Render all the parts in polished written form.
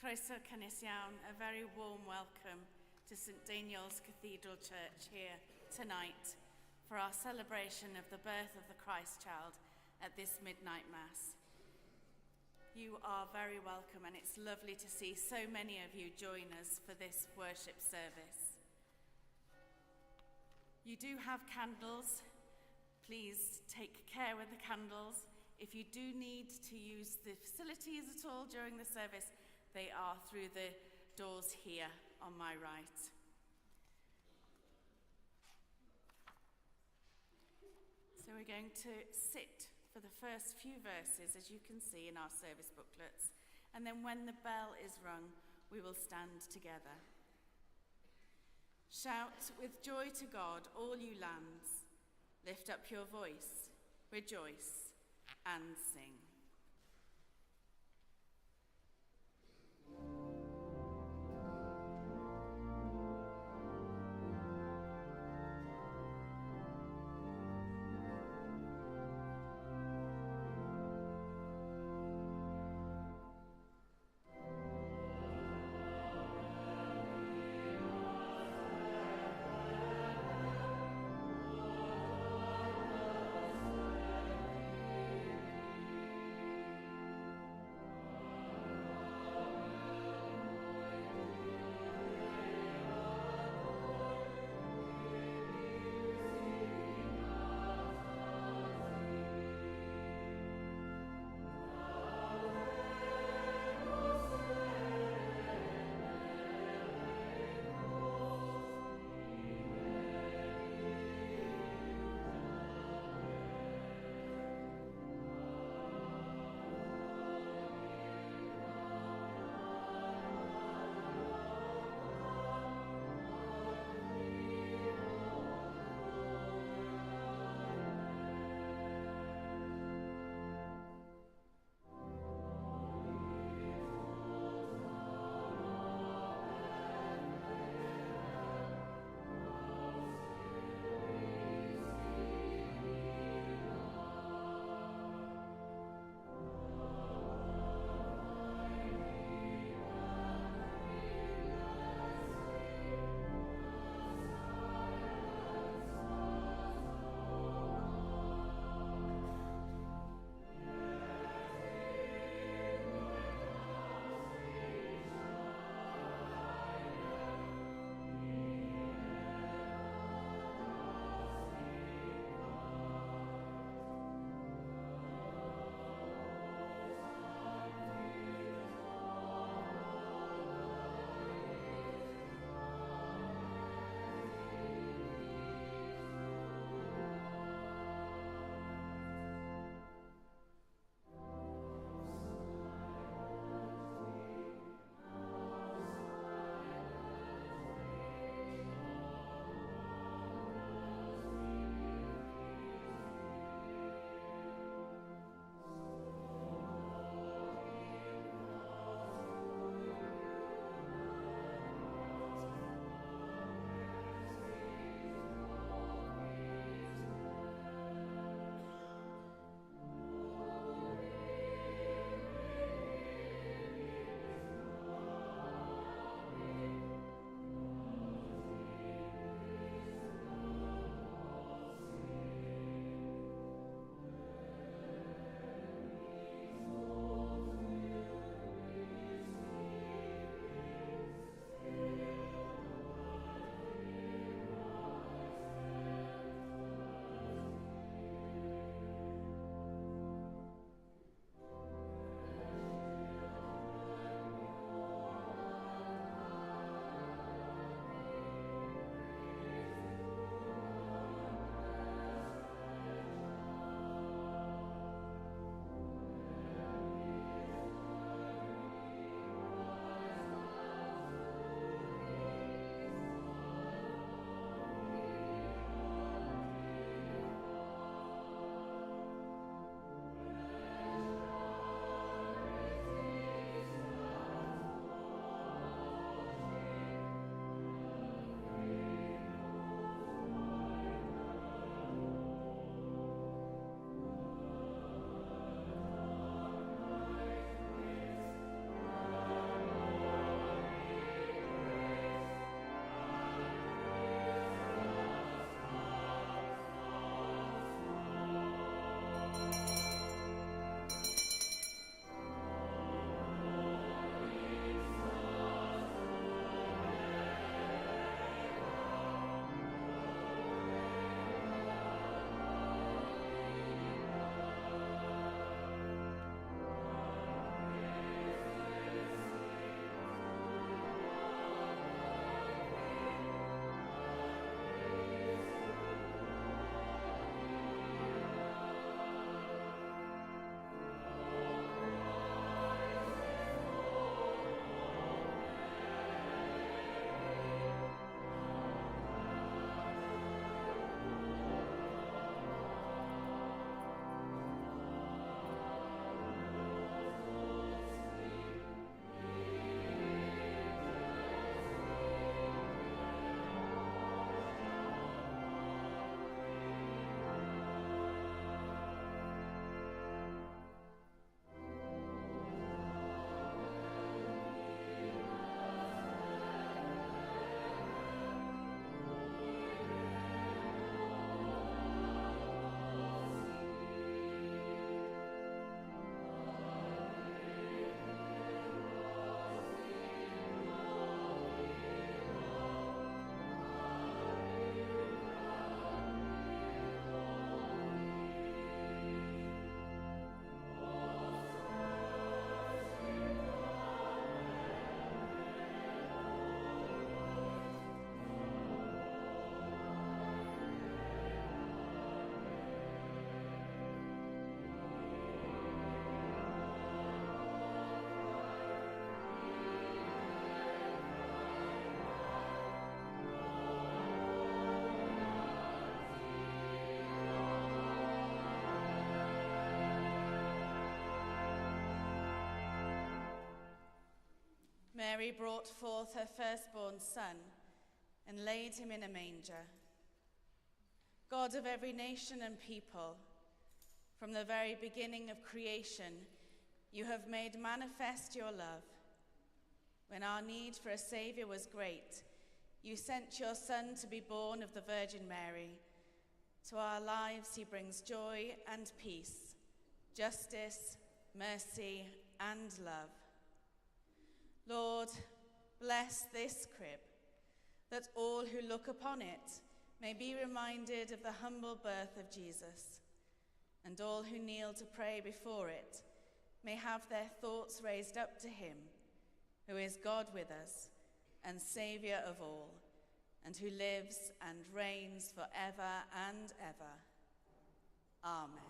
Croeso cynnes iawn, a very warm welcome to St Daniel's Cathedral Church here tonight for our celebration of the birth of the Christ child at this midnight Mass. You are very welcome, and it's lovely to see so many of you join us for this worship service. You do have candles. Please take care with the candles. If you do need to use the facilities at all during the service, they are through the doors here on my right. So we're going to sit for the first few verses, as you can see in our service booklets, and then when the bell is rung, we will stand together. Shout with joy to God, all you lands. Lift up your voice, rejoice, and sing. Mary brought forth her firstborn son and laid him in a manger. God of every nation and people, from the very beginning of creation, you have made manifest your love. When our need for a Saviour was great, you sent your Son to be born of the Virgin Mary. To our lives he brings joy and peace, justice, mercy, and love. Lord, bless this crib, that all who look upon it may be reminded of the humble birth of Jesus, and all who kneel to pray before it may have their thoughts raised up to him, who is God with us and Saviour of all, and who lives and reigns forever and ever. Amen.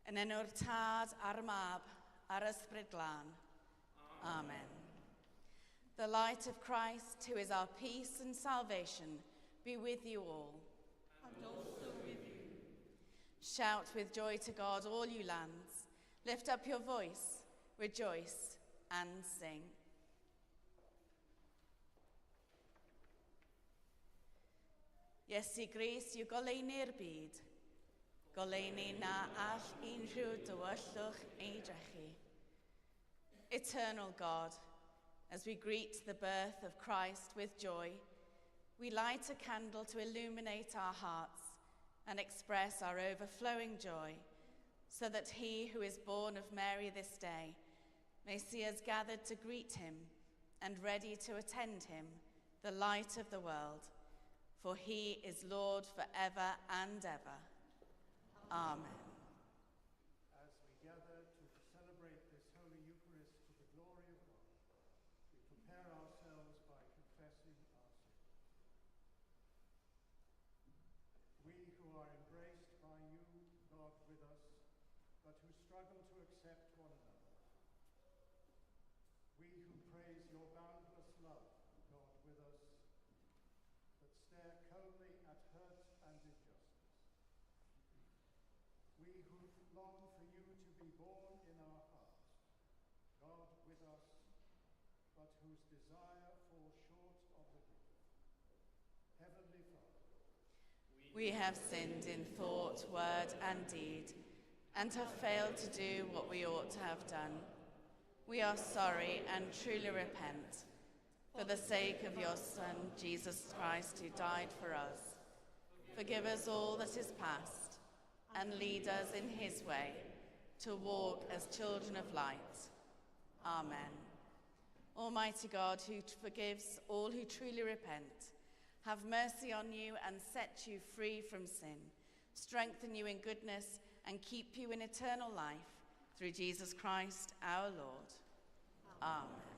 Yn enw'r Tad a'r Mab a'r Ysbryd Glân. Amen. The light of Christ, who is our peace and salvation, be with you all. And also with you. Shout with joy to God, all you lands. Lift up your voice, rejoice, and sing. Iesu Grist yw goleini'r byd. Goleini na all unrhyw dywyllwch ei drechu. Eternal God, as we greet the birth of Christ with joy, we light a candle to illuminate our hearts and express our overflowing joy, so that he who is born of Mary this day may see us gathered to greet him and ready to attend him, the light of the world, for he is Lord forever and ever. Amen. As we gather to celebrate this Holy Eucharist to the glory of God, we prepare ourselves by confessing our sins. We who are embraced by you, God with us, but who struggle to accept one another. We who praise your boundless love, God with us, but stare coldly at hurt and injustice. We who long for you to be born in our hearts, God with us, but whose desire falls short of the gift. Heavenly Father, We have sinned in thought, word, and deed, and have failed to do what we ought to have done. We are sorry and truly repent. For the sake of your Son, Jesus Christ, who died for us, forgive us all that is past, and lead us in his way, to walk as children of light. Amen. Almighty God, who forgives all who truly repent, have mercy on you and set you free from sin, strengthen you in goodness, and keep you in eternal life, through Jesus Christ our Lord. Amen.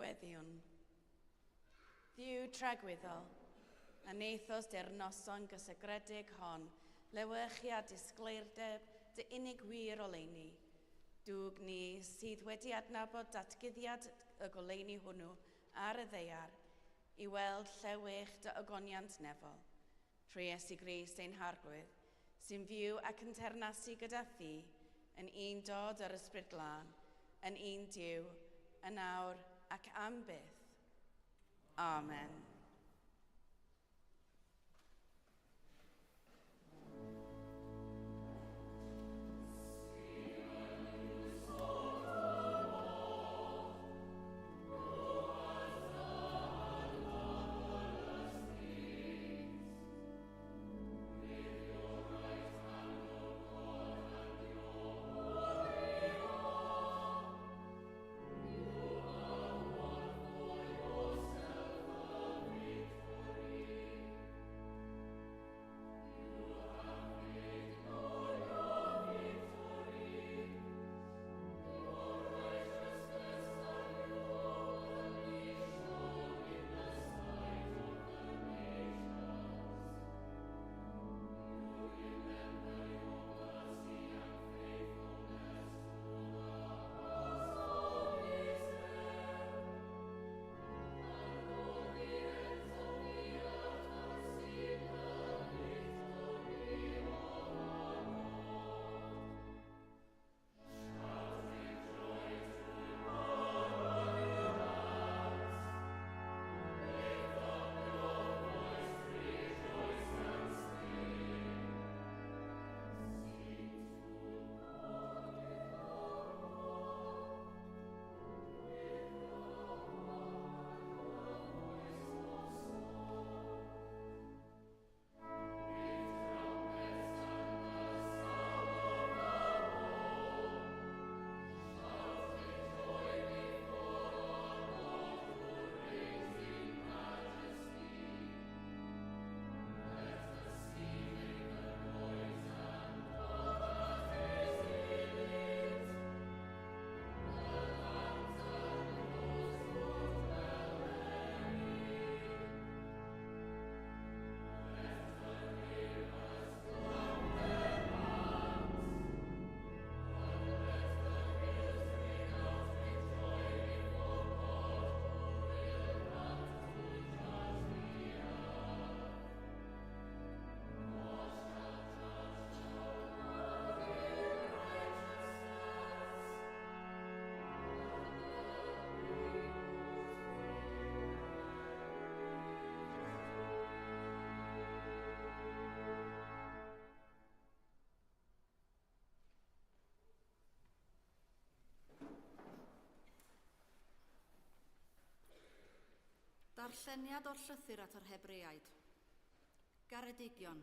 Newyddion. Ddiw tragwyddol, a neithos de'r noson gysegredig hon, lewych a disgleirdeb dy unig wir oleuni. Dwg ni sydd wedi adnabod datguddiad y goleuni hwnnw ar y ddeiar, i weld llewych dy ogoniant nefol. Trwy Iesu Grist ein harglwydd, sy'n fyw ac yn ternasu gyda thi, yn un dod yr ysbryd glân, yn un Duw, yn awr ac am byth. Amen. Darlleniad o'r llythyr at yr Hebreaid. Garedigion.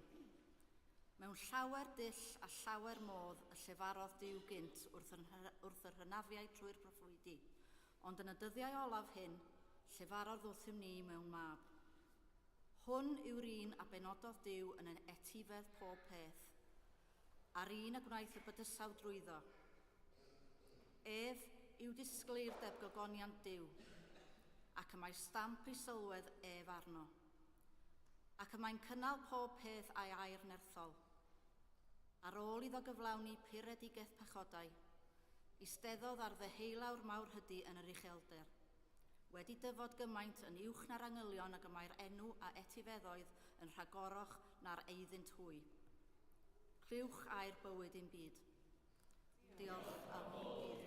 Mewn llawer dull a llawer modd y llefarodd Duw gynt wrth yr hynafiau trwy'r proffwydi, ond yn y dyddiau olaf hyn, llefarodd wrthym ni mewn mab. Hwn yw'r un a benododd Duw yn ein etifedd pob peth, a'r un a gwnaeth y bydysawd drwyddo. Ef yw disgleirdeb gogoniant Duw, ac y mae stamp i sylwedd ef arno, ac y mae'n cynnal pob peth a'i air nerthol. Ar ôl iddo gyflawni puredigaeth pechodau, isteddodd ar ddeheulawr mawr hydy yn yr uchelder, wedi dyfod gymaint yn uwch na'r angylion ac y mae'r enw a etifeddoedd yn rhagoroch na'r eiddynt hwy. Clywch a'r bywyd i'n byd. Diolch am hyn.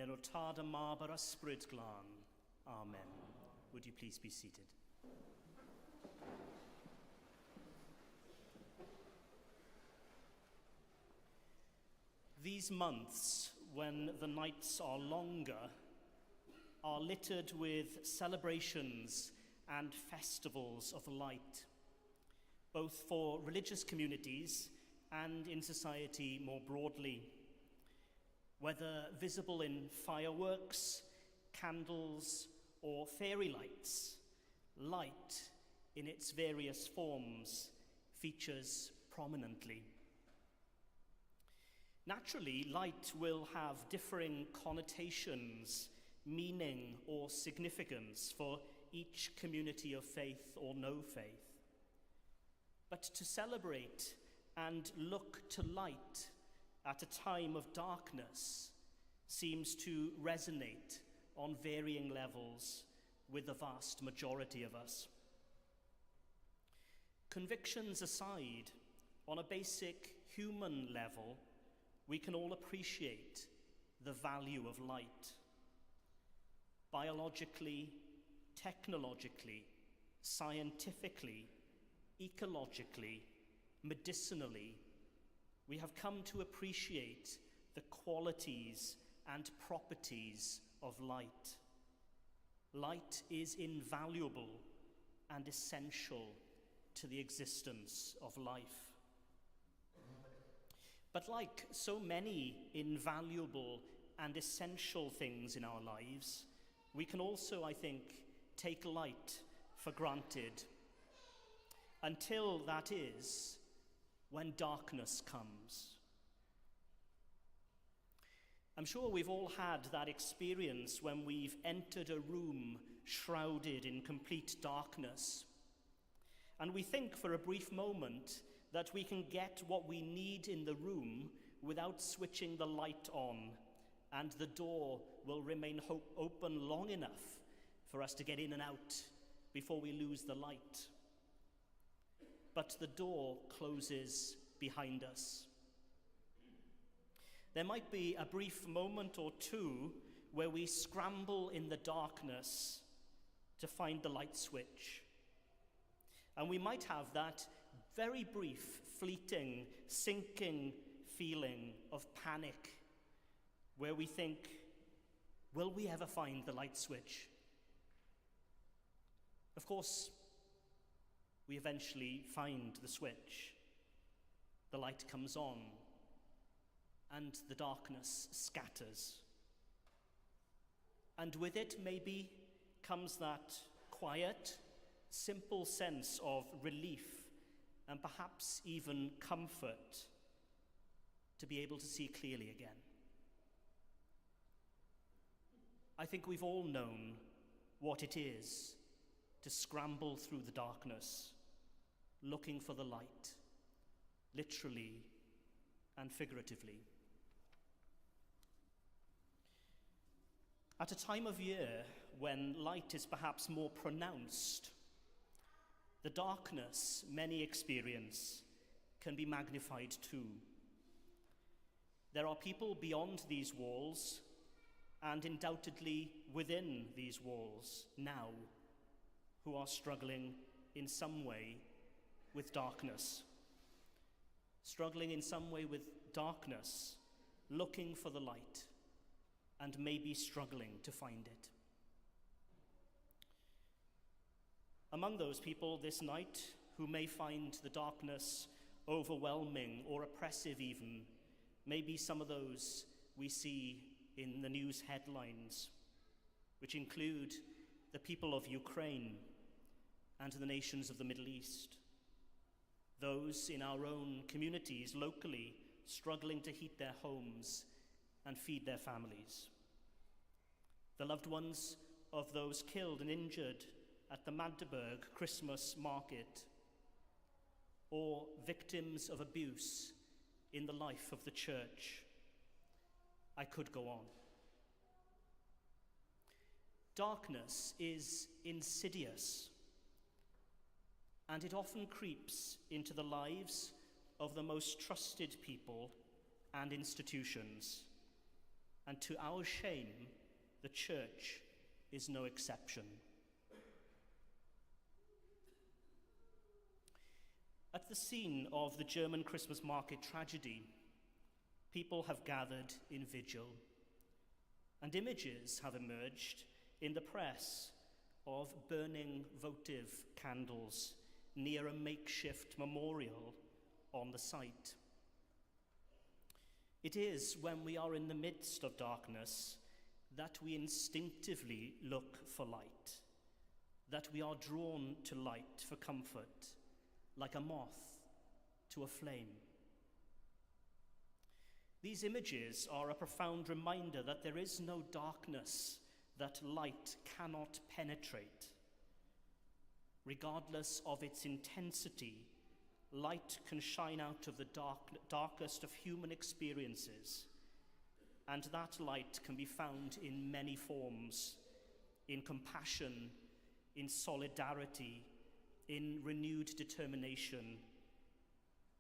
yn yr otad y mab yr ysbryd glân. Amen. Would you please be seated? These months, when the nights are longer, are littered with celebrations and festivals of light, both for religious communities and in society more broadly. Whether visible in fireworks, candles, or fairy lights, light in its various forms features prominently. Naturally, light will have differing connotations, meaning, or significance for each community of faith or no faith. But to celebrate and look to light at a time of darkness seems to resonate on varying levels with the vast majority of us. Convictions aside, on a basic human level, we can all appreciate the value of light. Biologically, technologically, scientifically, ecologically, medicinally, we have come to appreciate the qualities and properties of light. Light is invaluable and essential to the existence of life. But like so many invaluable and essential things in our lives, we can also, I think, take light for granted, until that is when darkness comes. I'm sure we've all had that experience when we've entered a room shrouded in complete darkness, and we think for a brief moment that we can get what we need in the room without switching the light on, and the door will remain open long enough for us to get in and out before we lose the light. But the door closes behind us. There might be a brief moment or two where we scramble in the darkness to find the light switch. And we might have that very brief, fleeting, sinking feeling of panic where we think, will we ever find the light switch? Of course, we eventually find the switch. The light comes on, and the darkness scatters. And with it, maybe, comes that quiet, simple sense of relief and perhaps even comfort to be able to see clearly again. I think we've all known what it is to scramble through the darkness, looking for the light, literally and figuratively. At a time of year when light is perhaps more pronounced, the darkness many experience can be magnified too. There are people beyond these walls, and undoubtedly within these walls now, who are struggling in some way with darkness. Struggling in some way with darkness, looking for the light, and maybe struggling to find it. Among those people this night who may find the darkness overwhelming or oppressive even, may be some of those we see in the news headlines, which include the people of Ukraine and the nations of the Middle East, those in our own communities locally struggling to heat their homes and feed their families, the loved ones of those killed and injured at the Magdeburg Christmas market, or victims of abuse in the life of the church. I could go on. Darkness is insidious, and it often creeps into the lives of the most trusted people and institutions, and to our shame, the church is no exception. At the scene of the German Christmas market tragedy, people have gathered in vigil, and images have emerged in the press of burning votive candles near a makeshift memorial on the site. It is when we are in the midst of darkness that we instinctively look for light, that we are drawn to light for comfort, like a moth to a flame. These images are a profound reminder that there is no darkness that light cannot penetrate. Regardless of its intensity, light can shine out of the darkest of human experiences, and that light can be found in many forms: in compassion, in solidarity, in renewed determination,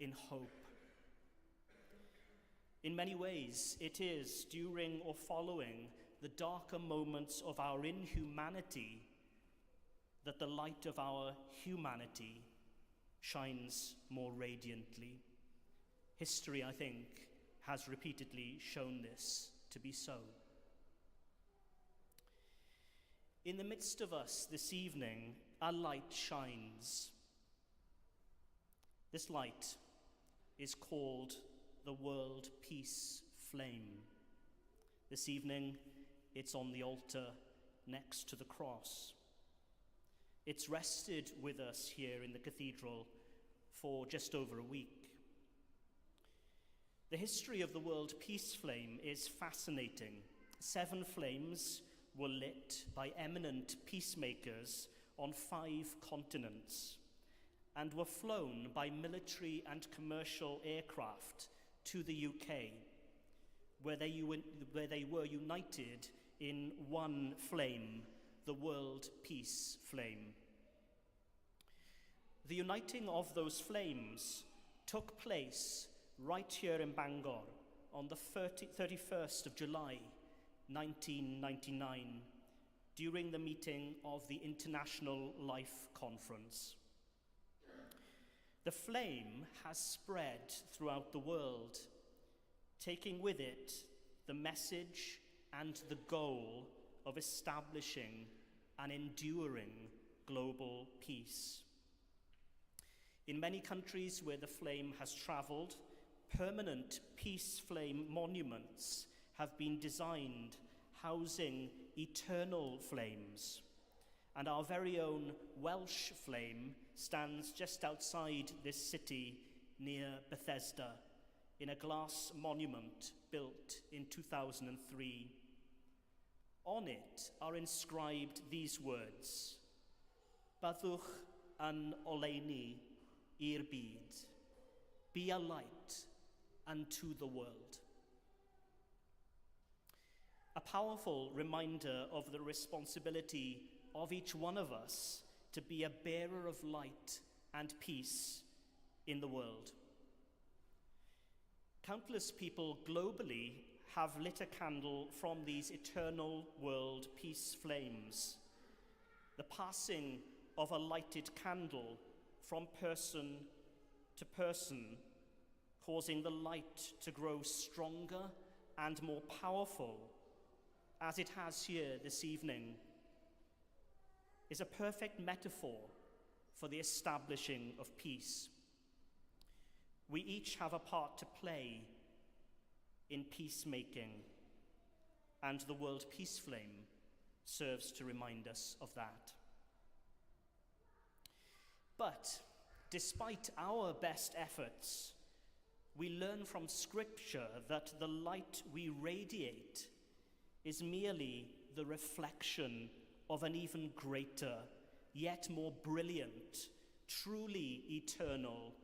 in hope. In many ways, it is during or following the darker moments of our inhumanity that the light of our humanity shines more radiantly. History, I think, has repeatedly shown this to be so. In the midst of us this evening, a light shines. This light is called the World Peace Flame. This evening, it's on the altar next to the cross. It's rested with us here in the cathedral for just over a week. The history of the World Peace Flame is fascinating. 7 flames were lit by eminent peacemakers on 5 continents and were flown by military and commercial aircraft to the UK, where they were united in one flame, the World Peace Flame. The uniting of those flames took place right here in Bangor on the 31st of July, 1999, during the meeting of the International Life Conference. The flame has spread throughout the world, taking with it the message and the goal of establishing an enduring global peace. In many countries where the flame has traveled, permanent peace flame monuments have been designed housing eternal flames, and our very own Welsh flame stands just outside this city near Bethesda in a glass monument built in 2003. On it are inscribed these words: Byddwch yn oleuni i'r byd, be a light unto the world. A powerful reminder of the responsibility of each one of us to be a bearer of light and peace in the world. Countless people globally have lit a candle from these eternal world peace flames. The passing of a lighted candle from person to person, causing the light to grow stronger and more powerful, as it has here this evening, is a perfect metaphor for the establishing of peace. We each have a part to play in peacemaking, and the World Peace Flame serves to remind us of that. But despite our best efforts, we learn from Scripture that the light we radiate is merely the reflection of an even greater, yet more brilliant, truly eternal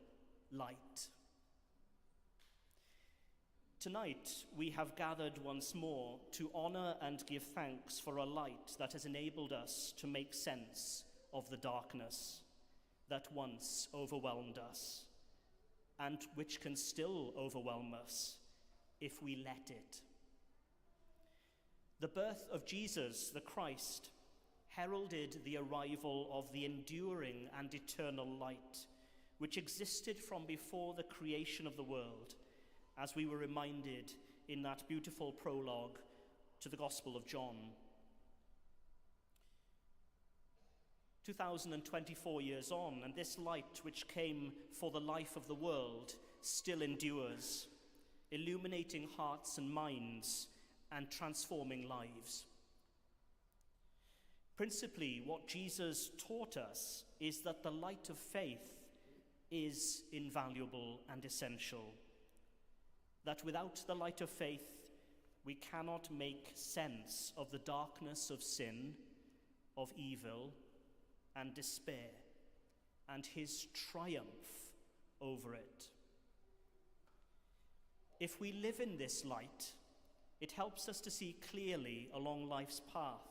light. Tonight, we have gathered once more to honor and give thanks for a light that has enabled us to make sense of the darkness that once overwhelmed us, and which can still overwhelm us if we let it. The birth of Jesus, the Christ, heralded the arrival of the enduring and eternal light, which existed from before the creation of the world, as we were reminded in that beautiful prologue to the Gospel of John. 2024 years on, and this light which came for the life of the world still endures, illuminating hearts and minds and transforming lives. Principally, what Jesus taught us is that the light of faith is invaluable and essential. That without the light of faith, we cannot make sense of the darkness of sin, of evil, and despair, and his triumph over it. If we live in this light, it helps us to see clearly along life's path,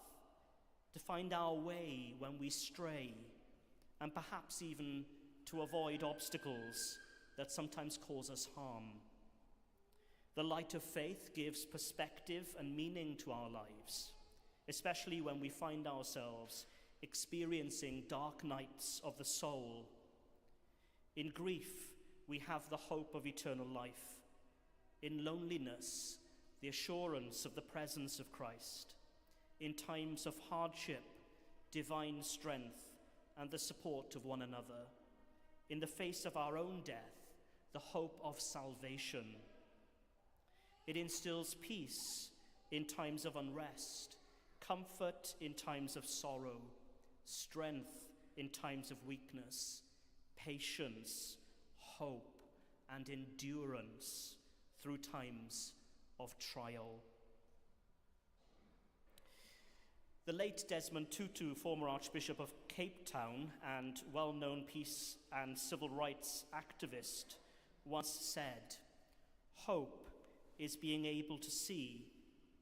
to find our way when we stray, and perhaps even to avoid obstacles that sometimes cause us harm. The light of faith gives perspective and meaning to our lives, especially when we find ourselves experiencing dark nights of the soul. In grief, we have the hope of eternal life. In loneliness, the assurance of the presence of Christ. In times of hardship, divine strength and the support of one another. In the face of our own death, the hope of salvation. It instills peace in times of unrest, comfort in times of sorrow, strength in times of weakness, patience, hope, and endurance through times of trial. The late Desmond Tutu, former Archbishop of Cape Town and well-known peace and civil rights activist, once said, "Hope is being able to see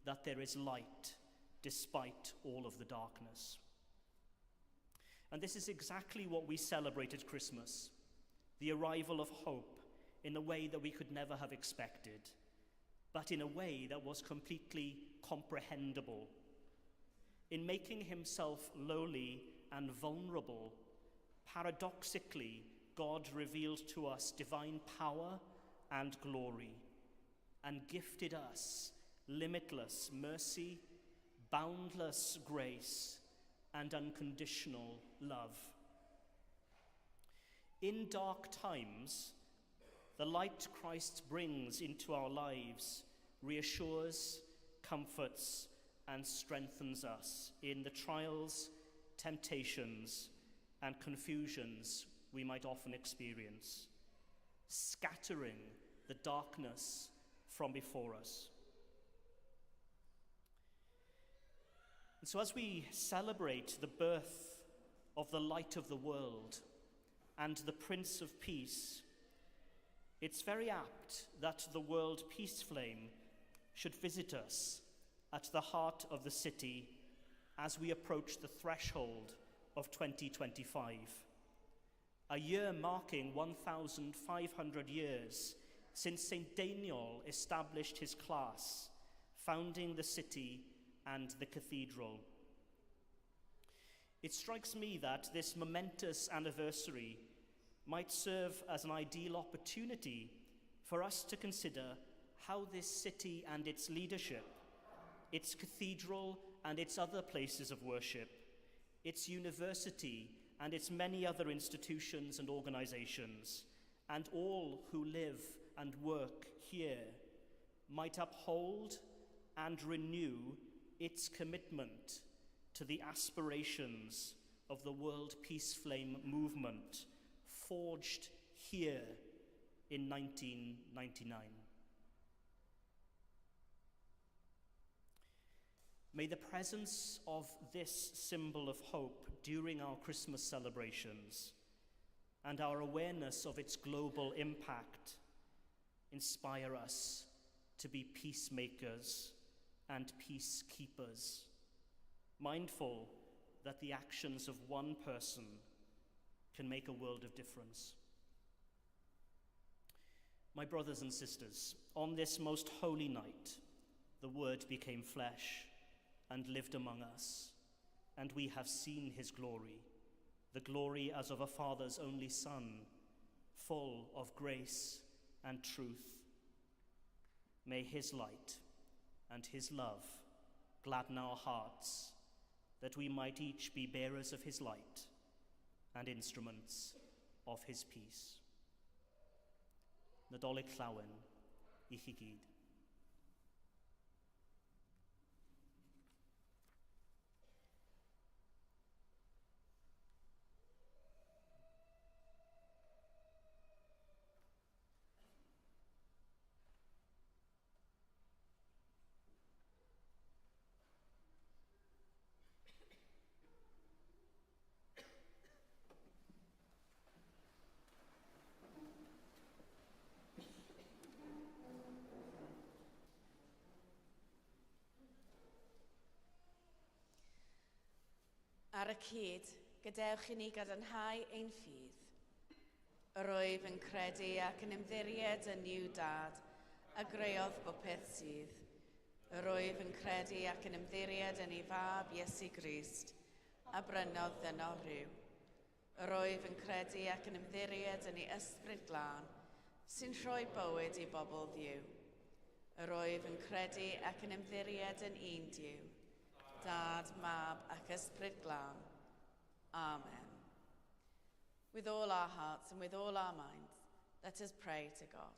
that there is light despite all of the darkness." And this is exactly what we celebrate at Christmas, the arrival of hope in a way that we could never have expected, but in a way that was completely comprehensible. In making himself lowly and vulnerable, paradoxically, God revealed to us divine power and glory, and gifted us limitless mercy, boundless grace, and unconditional love. In dark times, the light Christ brings into our lives reassures, comforts, and strengthens us in the trials, temptations, and confusions we might often experience, scattering the darkness from before us. And so as we celebrate the birth of the light of the world and the Prince of Peace, it's very apt that the world peace flame should visit us at the heart of the city as we approach the threshold of 2025, a year marking 1,500 years since St. Daniel established his class, founding the city and the cathedral. It strikes me that this momentous anniversary might serve as an ideal opportunity for us to consider how this city and its leadership, its cathedral and its other places of worship, its university and its many other institutions and organizations, and all who live and work here, might uphold and renew its commitment to the aspirations of the World Peace Flame movement forged here in 1999. May the presence of this symbol of hope during our Christmas celebrations and our awareness of its global impact inspire us to be peacemakers and peacekeepers, mindful that the actions of one person can make a world of difference. My brothers and sisters, on this most holy night, the Word became flesh and lived among us, and we have seen his glory, the glory as of a Father's only Son, full of grace and truth. May his light and his love gladden our hearts, that we might each be bearers of his light and instruments of his peace. Nadolig llawen I chi gyd. Ar y cyd, gadewch I ni gadarnhau ein ffydd. Yr wyf yn credu ac yn ymddiried yn yw dad, a greodd bopeth sydd. Yr wyf yn credu ac yn ymddiried yn ei fab Iesu Grist, a brynodd ddynol rhyw. Yr wyf yn credu ac yn ymddiried yn ei ysbryd glân, sy'n rhoi bywyd I bobl ddiw. Yr wyf yn credu ac yn ymddiried yn un diw, Dad, Mab ac Ysbryd Glân. Amen. With all our hearts and with all our minds, let us pray to God.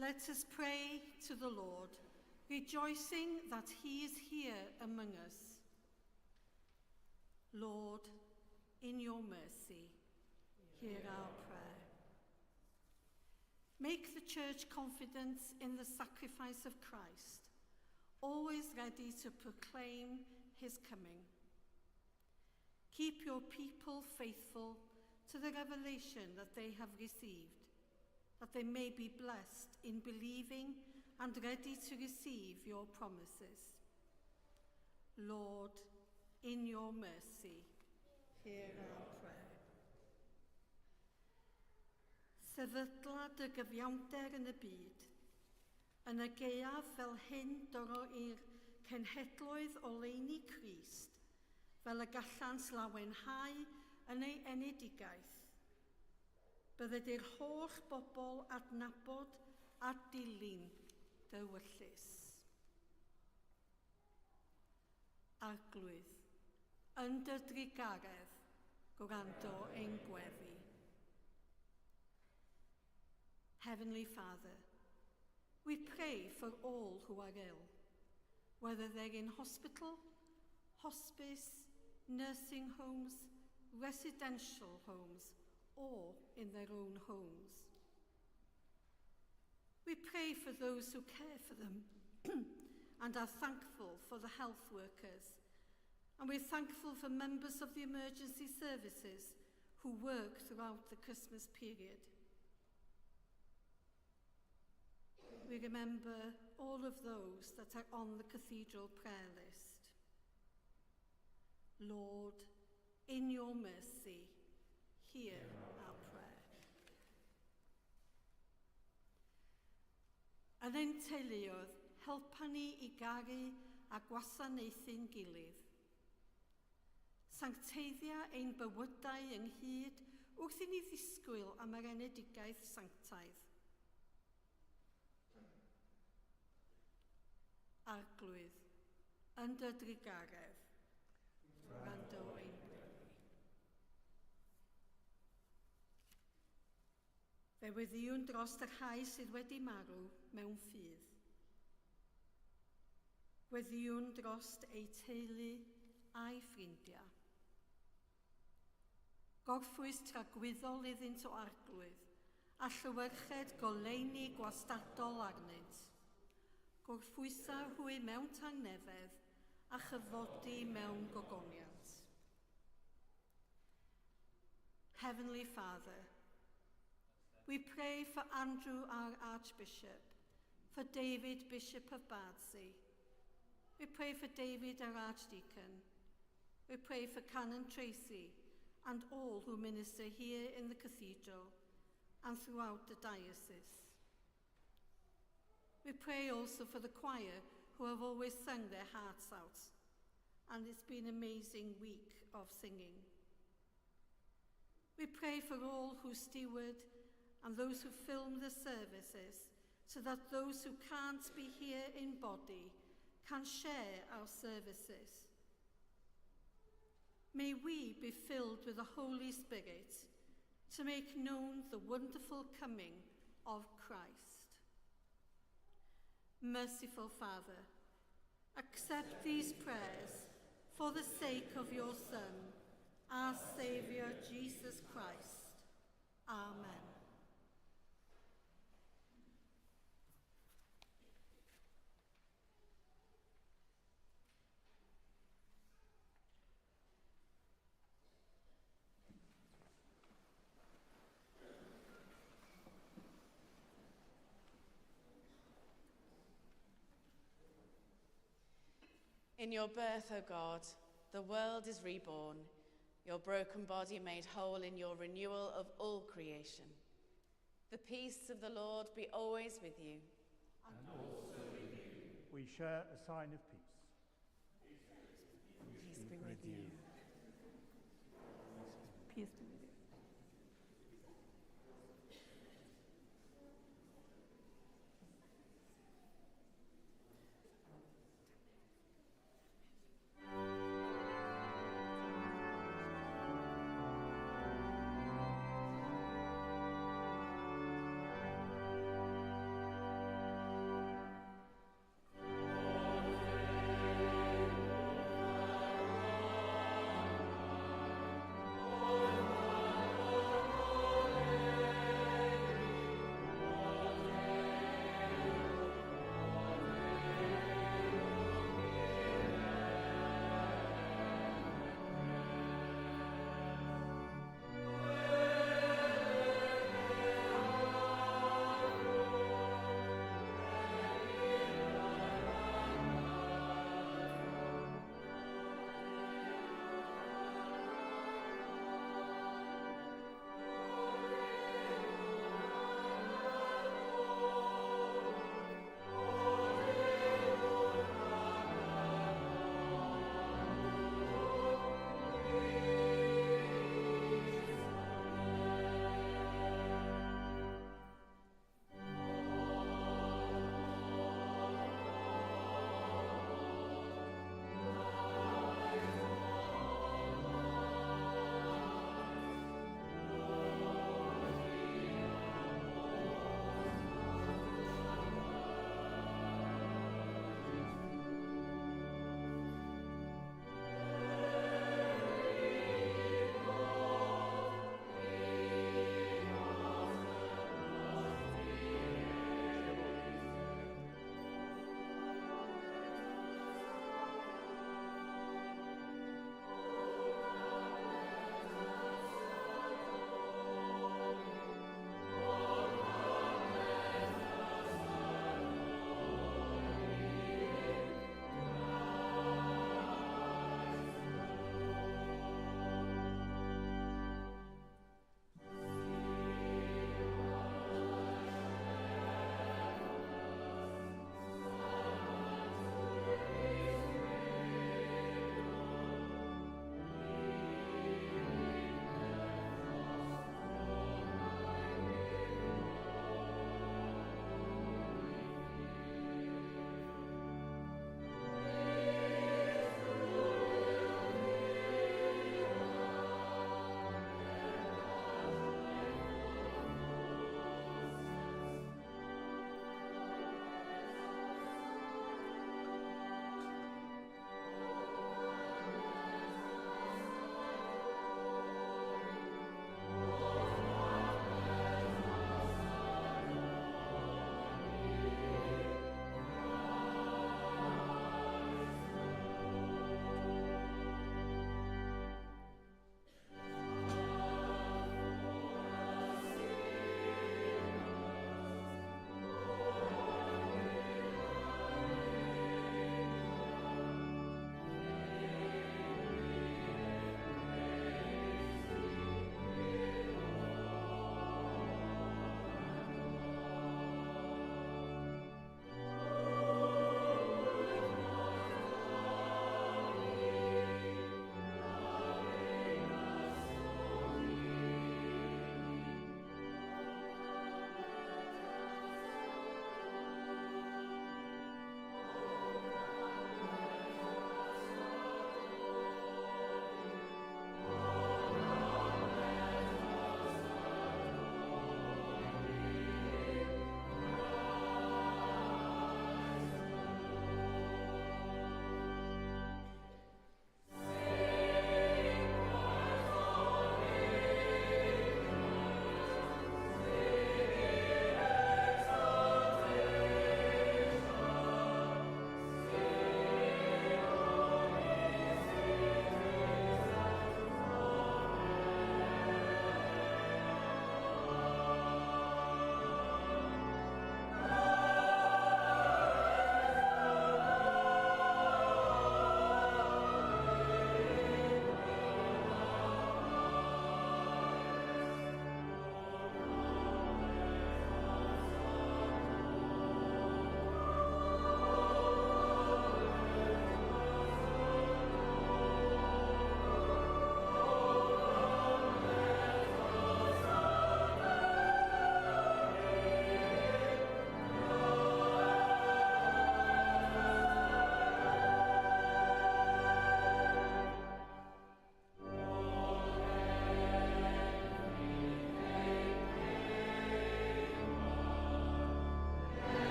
Let us pray to the Lord, rejoicing that he is here among us. Lord, in your mercy, hear our prayer. Make the church confident in the sacrifice of Christ, always ready to proclaim his coming. Keep your people faithful to the revelation that they have received, that they may be blessed in believing and ready to receive your promises. Lord, in your mercy, hear our prayer. Sefydlad y gyfiawnder yn y byd, yn y gaeaf fel hyn doro i'r cenhedloedd oleuni Crist, fel y gallant lawenhau yn ei enedigaeth. Bydded i'r holl bobl adnabod a dilyn dywyllus. Arglwydd, yn dy drigaredd, gwrando ein gweddi. Heavenly Father, we pray for all who are ill, whether they're in hospital, hospice, nursing homes, residential homes, or in their own homes. We pray for those who care for them and are thankful for the health workers. And we're thankful for members of the emergency services who work throughout the Christmas period. We remember all of those that are on the cathedral prayer list. Lord, in your mercy, hear our prayer. Yn ein teuluodd, helpa ni I garu a gwasanaethu'n gilydd. Sancteiddia ein bywydau ynghyd wrth I ni ddisgwyl am yr enedigaeth sanctaidd. Arglwydd, yn dy drigaredd, gwrando ein gweddi. Fe weddiwn dros y rhai sydd wedi marw mewn ffydd. Weddiwn dros ei teulu a'i ffrindiau. Gorffwys tragwyddol iddynt o arglwydd, a llywyrched goleuni gwastadol arnynt. Gwrthwysa hwy mewn tangnefedd a chyfodi mewn gogoniant. Heavenly Father, we pray for Andrew, our Archbishop, for David, Bishop of Bardsey. We pray for David, our Archdeacon. We pray for Canon Tracy and all who minister here in the cathedral, and throughout the diocese. We pray also for the choir who have always sung their hearts out, and it's been an amazing week of singing. We pray for all who steward and those who film the services, so that those who can't be here in body can share our services. May we be filled with the Holy Spirit to make known the wonderful coming of Christ. Merciful Father, accept these prayers for the sake of your Son, our Saviour, Jesus Christ. Amen. In your birth, O God, the world is reborn, your broken body made whole in your renewal of all creation. The peace of the Lord be always with you. And also with you. We share a sign of peace. Peace be with you. Peace be with you.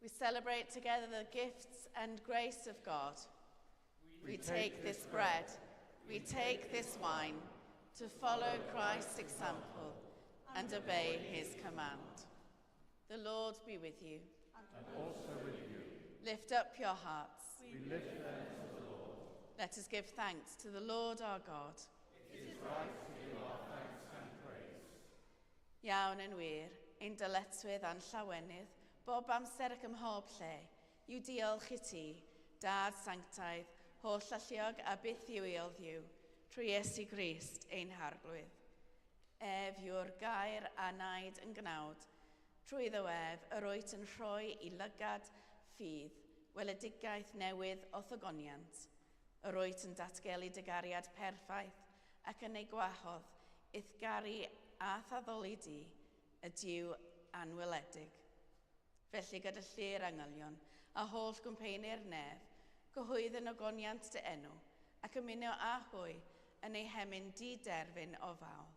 We celebrate together the gifts and grace of God. We take this bread, we take this wine, to follow Christ's example and obey his command. The Lord be with you. And also with you. Lift up your hearts. We lift them to the Lord. Let us give thanks to the Lord our God. It is right to give our thanks and praise. Iawn yn wir, ein dyletswydd a'n llawenydd, bob amser ac ym mhob lle, yw diolch i ti, Dad sanctaidd, holl alluog a byth yw eilddiw, trwy Iesu Grist ein harglwydd. Ef yw'r gair a naid yn gnawd, trwy ddywef yr wyt yn rhoi i lygad ffydd, weledigaeth newydd o thogoniant, yr wyt yn datgelu dygariad perffaith ac yn ei gwahodd, ithgaru a thaddoli di, y diw anweledig. Felly gyda llu'r angylion a holl gwmpeinir nef, gyhwydd yn ogoniant dy enw, ac ymuno â hwy yn ei hemyn di-derfyn o fawl.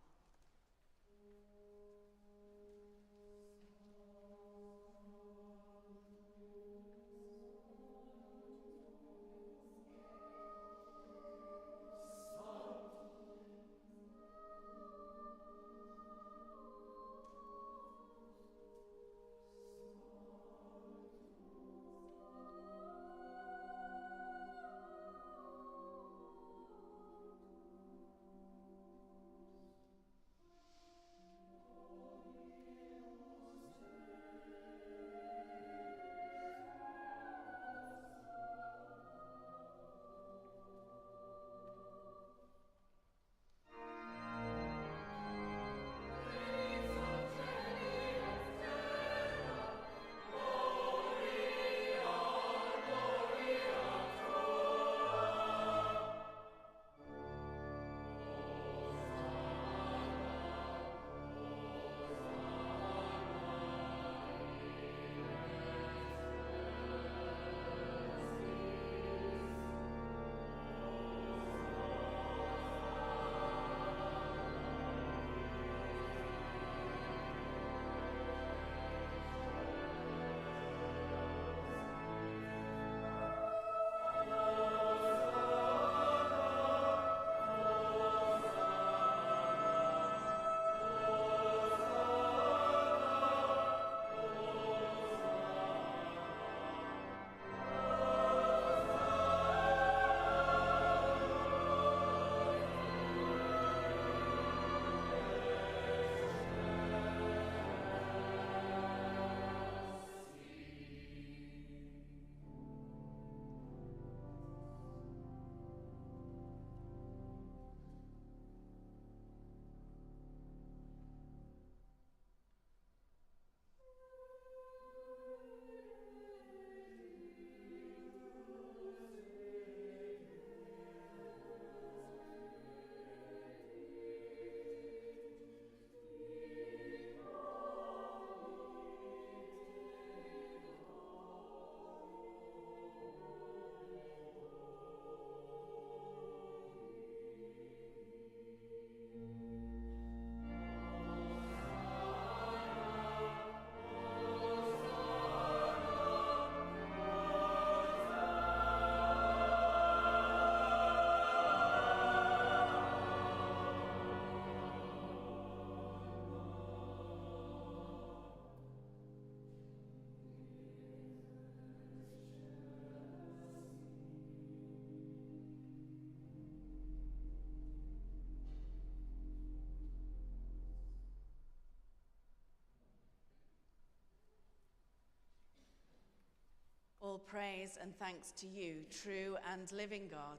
All praise and thanks to you, true and living God,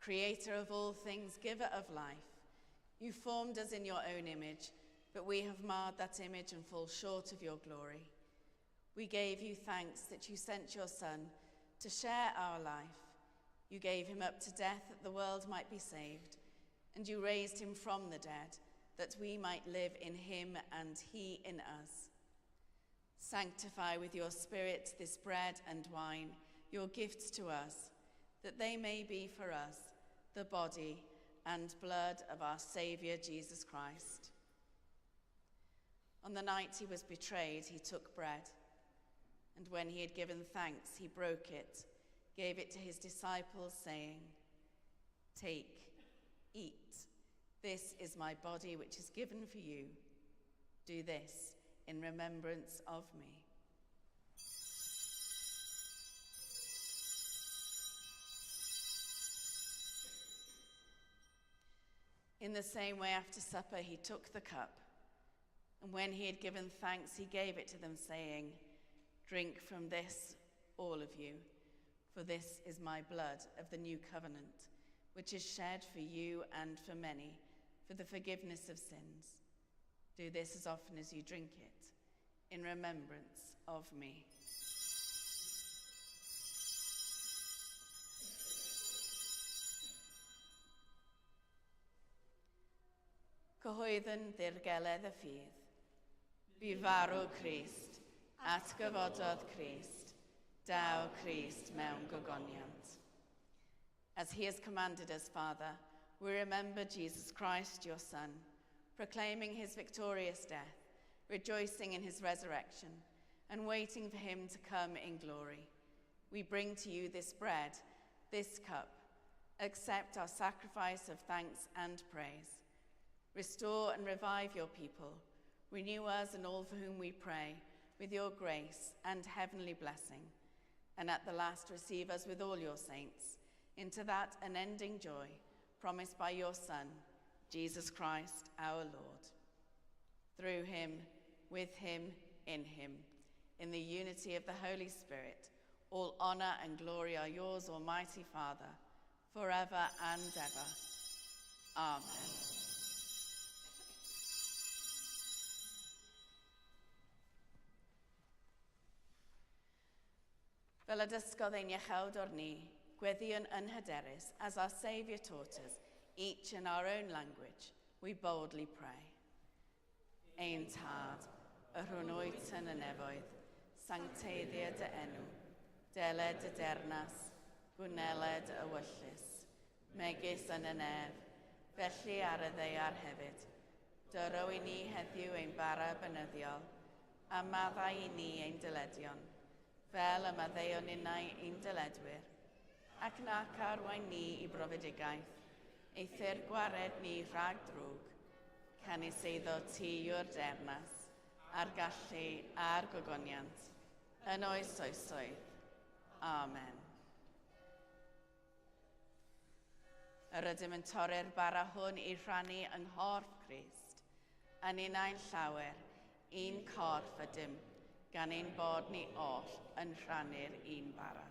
creator of all things, giver of life. You formed us in your own image, but we have marred that image and fall short of your glory. We gave you thanks that you sent your Son to share our life. You gave him up to death that the world might be saved, and you raised him from the dead that we might live in him and he in us. Sanctify with your Spirit this bread and wine, your gifts to us, that they may be for us the body and blood of our Saviour Jesus Christ. On the night he was betrayed, he took bread, And when he had given thanks, he broke it, gave it to his disciples, saying, "Take, eat. This is my body, which is given for you. Do this in remembrance of me." In the same way, after supper, he took the cup, and when he had given thanks, he gave it to them, saying, "Drink from this, all of you, for this is my blood of the new covenant, which is shed for you and for many for the forgiveness of sins. Do this as often as you drink it, in remembrance of me." Cyhoedden ddirgeledd y ffydd. Bu farw Crist, atgyfododd Crist, daw Crist mewn gogoniant. As he has commanded us, Father, we remember Jesus Christ, your Son, proclaiming his victorious death, rejoicing in his resurrection, and waiting for him to come in glory. We bring to you this bread, this cup. Accept our sacrifice of thanks and praise. Restore and revive your people. Renew us and all for whom we pray, with your grace and heavenly blessing. And at the last receive us with all your saints into that unending joy promised by your Son, Jesus Christ our Lord. Through him, with him, in the unity of the Holy Spirit, all honor and glory are yours, Almighty Father, forever and ever. Amen. Fel y dysgodd ein iechawdwr ni, gweddion yn hyderus, as our Saviour taught us, each in our own language, we boldly pray. Ein tad, y rhwnnwyt yn y nefoedd, sancteiddiad y enw, deled y dernas, gwneled y wyllus, megis yn y nef, felly ar y ddeiar hefyd. Dyro i ni heddiw ein bara bynyddiol, a maddau i ni ein dyledion, fel y maddeuon innau ein dyledwyr, ac nac arwain ni i brofedigaeth, eithyr gwared ni rhag drwg, canis eiddo ti yw'r dernas, a'r gallu a'r gogoniant, yn oes oesoedd. Amen. Yr ydym yn torri'r bara hwn i rhannu yng nghorff Crist, yn unau'n llawer, un corff ydym, gan ein bod ni oll yn rhannu'r un bara.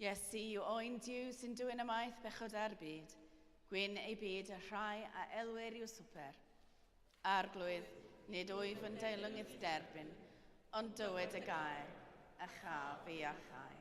Iesu, oen diw sy'n dwyn ymaith bechod ar byd, gwyn ei byd a rhai a elwyr i'w swper. Arglwydd, nid wyf yn deilwngith derbyn, ond dywed y gair, a chaf i a chai.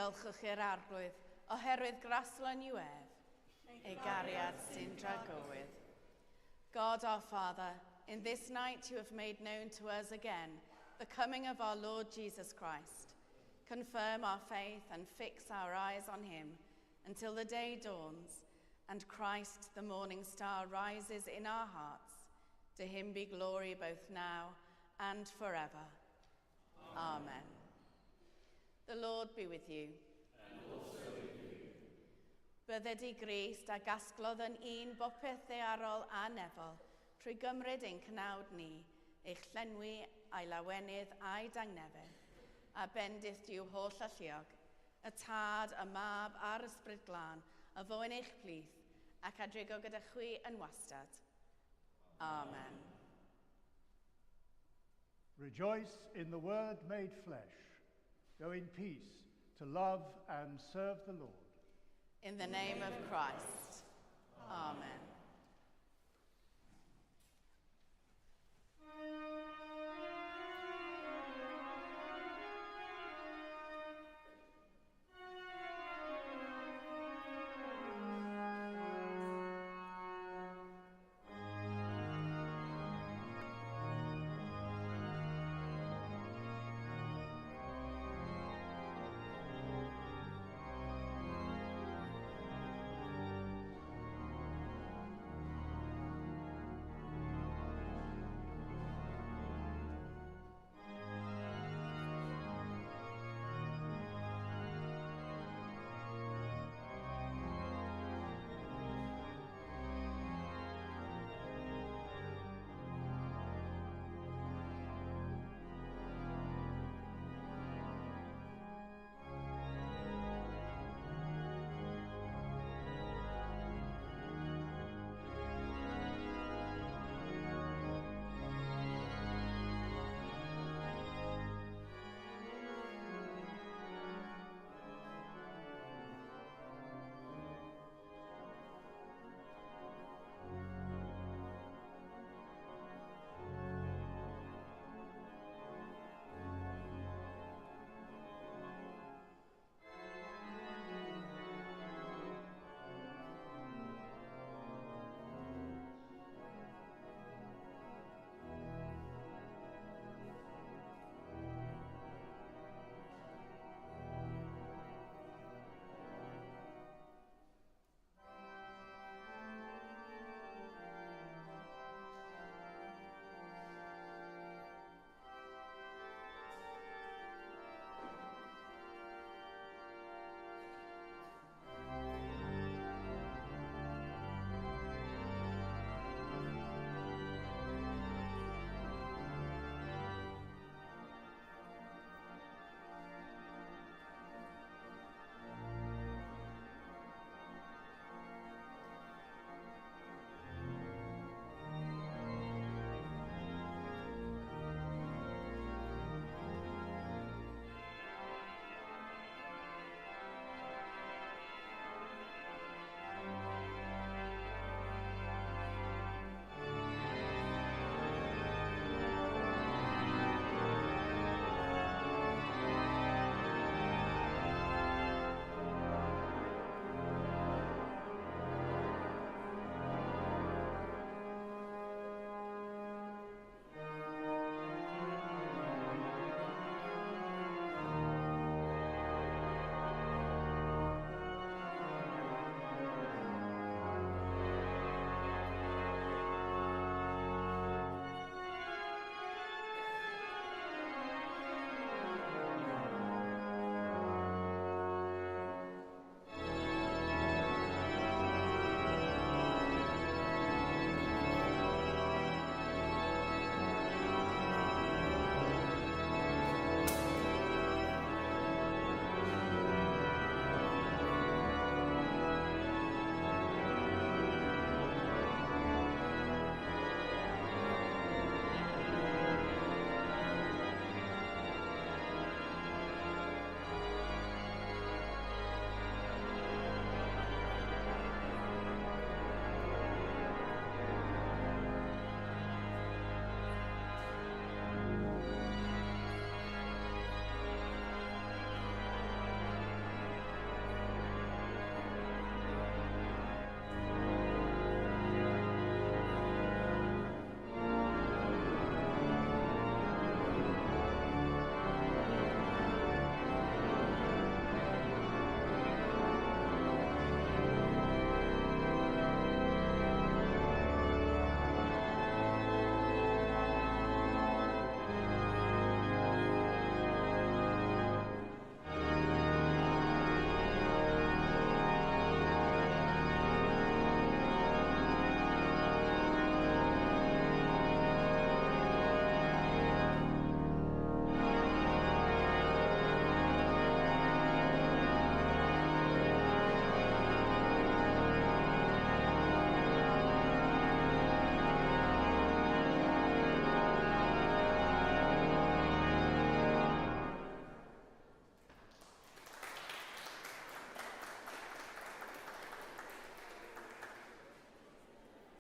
Diolchwch i'r arglwydd, oherwydd graslan yw ef, ei gariad sy'n dragowydd. God our Father, in this night you have made known to us again the coming of our Lord Jesus Christ. Confirm our faith and fix our eyes on him until the day dawns and Christ, the morning star, rises in our hearts. To him be glory both now and forever. Amen. The Lord be with you. And also with you. Bydded i Grist a gasglodd yn un bopeth ddaearol a nefol, trwy gymryd ein cnawd ni, eich llenwi a'i lawenydd a'i dangnefedd, a bendith diw holl alluog, y tad, y mab a'r ysbryd glân, a foen eich plith, ac adrigo gyda chwi yn wastad. Amen. Rejoice in the Word made flesh. Go in peace to love and serve the Lord. In the name of Christ. Amen.